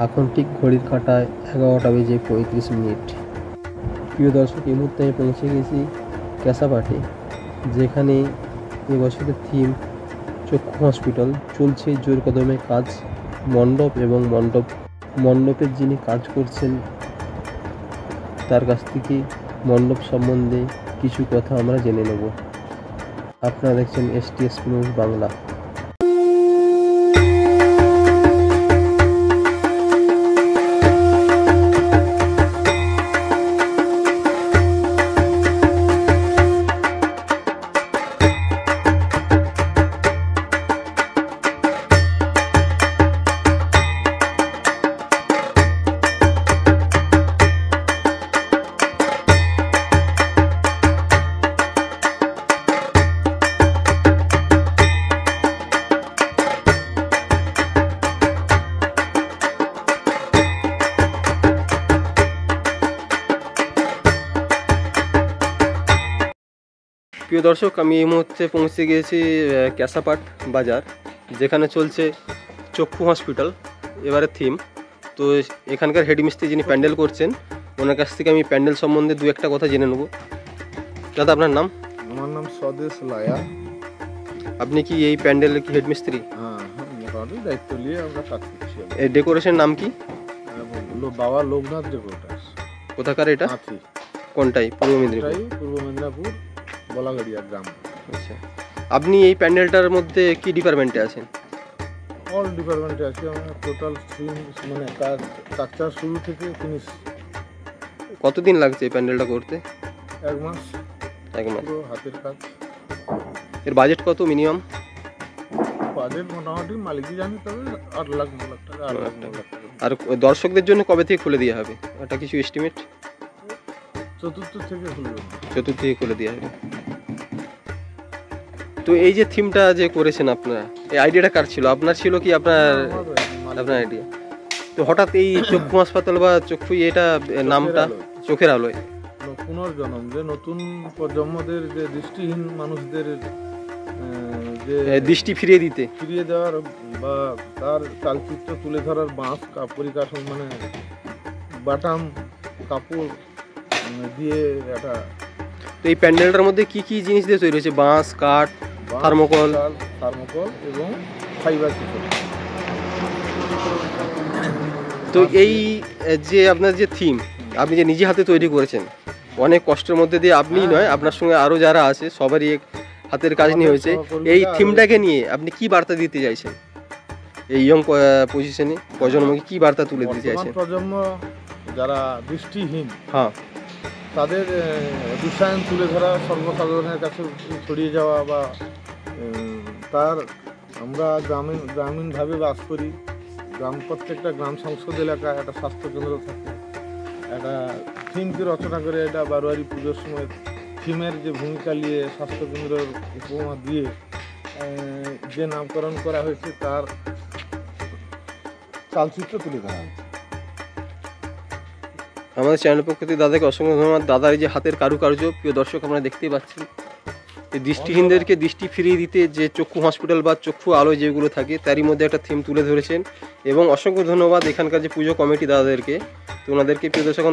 এখন ঠিক ঘড়ির কাঁটায় 11:35। প্রিয় দর্শক, এই মুহূর্তে আমি পৌঁছে গেছি ক্যাসাপাটে, যেখানে এবছরের থিম চক্ষু হসপিটাল। চলছে জোর কদমে কাজ। মণ্ডপ এবং মণ্ডপের যিনি কাজ করছেন তার কাছ থেকে মণ্ডপ সম্বন্ধে কিছু কথা আমরা জেনে নেব। আপনারা দেখছেন STS নিউজ বাংলা। প্রিয় দর্শক, আমি এই মুহূর্তে পৌঁছে গিয়েছি ক্যাসাপাট বাজার, যেখানে চলছে চক্ষু হসপিটাল এবারে থিম। তো এখানকার হেডমিস্ত্রি যিনি প্যান্ডেল করছেন, ওনার কাছ থেকে আমি প্যান্ডেল সম্বন্ধে দু একটা কথা জেনে নেব। দাদা, আপনার নাম? আমার নাম স্বদেশ লায়া। আপনি কি এই প্যান্ডেলের কি হেডমিস্ত্রি? হ্যাঁ, মোটামুটি দায়িত্ব নিয়ে আমরা কাজ করছি। এই ডেকোরেশন নাম কি? বাবা লোকনাথ ডেকোরেটার্স। কোথাকার এটা? কোনটাই? পূর্ব মেদিনীপুর বলাগাড়িয়া গ্রাম। আচ্ছা, আপনি এই প্যান্ডেলটার মধ্যে কি ডিপার্টমেন্টে আছেন? অল ডিপার্টমেন্টে আছি। আমরা টোটাল মানে কাজ স্ট্রাকচার শুরু থেকে ফিনিশ। কতদিন লাগছে এই প্যান্ডেলটা করতে? 1 মাস। 1 মাস পুরো হাতের কাজ। এর বাজেট কত মিনিমাম? বাজেট মোটামুটি মালিকই জানে, তবে 8 লাখ 9 লাখ টাকা। 8 লাখ 9 লাখ টাকা। আর দর্শকদের জন্য কবে থেকে খুলে দেওয়া হবে, এটা কিছু এস্টিমেট? চতুর্থ থেকে খুলবে। চতুর্থ থেকে খুলে দেওয়া হবে। তো এই যে থিমটা যে করেছেন আপনারা, এই আইডিয়াটা কার ছিল? আপনার ছিল কি আপনার আইডিয়া? তো হঠাৎ এই চক্ষু হাসপাতাল বা চক্ষু এটা নামটা চোখের আলোয় পুনর্জন্ম, যে নতুন প্রজন্মদের, যে দৃষ্টিহীন মানুষদের যে দৃষ্টি ফিরিয়ে দেওয়ার বা তার চালচিত্র তুলে ধরার বাঁশ পরিকাঠামো, মানে বাটাম কাপড় দিয়ে একটা। তো এই প্যান্ডেলটার মধ্যে কি কি জিনিস দিয়ে তৈরি হয়েছে? বাঁশ, কাঠ, থার্মোকল এবং ফাইবার কিছু। তো এই যে আপনার যে থিম আপনি যে নিজে হাতে তৈরি করেছেন, অনেক কষ্টের মধ্যে দিয়ে আপনি নয়, আপনার সঙ্গে আরও যারা আছে সবারই এক হাতের কাজ নিয়ে হয়েছে। এই থিমটাকে নিয়ে আপনি কি বার্তা দিতে চাইছেন এই ইয়ং পজিশনে প্রজন্মকে? কি বার্তা তুলে দিতে চাইছেন? প্রজন্ম যারা দৃষ্টিহীন, হ্যাঁ, তাদের বিশ্বায়ন তুলে ধরা, সর্বসাধারণের কাছে ছড়িয়ে যাওয়া, বা তার আমরা গ্রামীণভাবে বাস করি। প্রত্যেকটা গ্রাম সংসদ এলাকায় একটা স্বাস্থ্যকেন্দ্র থাকে। একটা থিমকে রচনা করে, এটা বারোয়ারি পুজোর সময় থিমের যে ভূমিকা নিয়ে স্বাস্থ্যকেন্দ্রের উপমা দিয়ে যে নামকরণ করা হয়েছে, তার চালচিত্র তুলে ধরা হয়েছে। আমাদের চ্যানেলের পক্ষ থেকে দাদাকে অসংখ্য ধন্যবাদ। দাদার এই যে হাতের কারুকার্য, প্রিয় দর্শক আপনারা দেখতেই পাচ্ছেন, এই দৃষ্টিহীনদেরকে দৃষ্টি ফিরিয়ে দিতে যে চক্ষু হসপিটাল বা চক্ষু আলো যেগুলো থাকে তারই মধ্যে একটা থিম তুলে ধরেছেন। এবং অসংখ্য ধন্যবাদ এখানকার যে পুজো কমিটি দাদাদেরকে। তো ওনাদেরকে প্রিয় দর্শক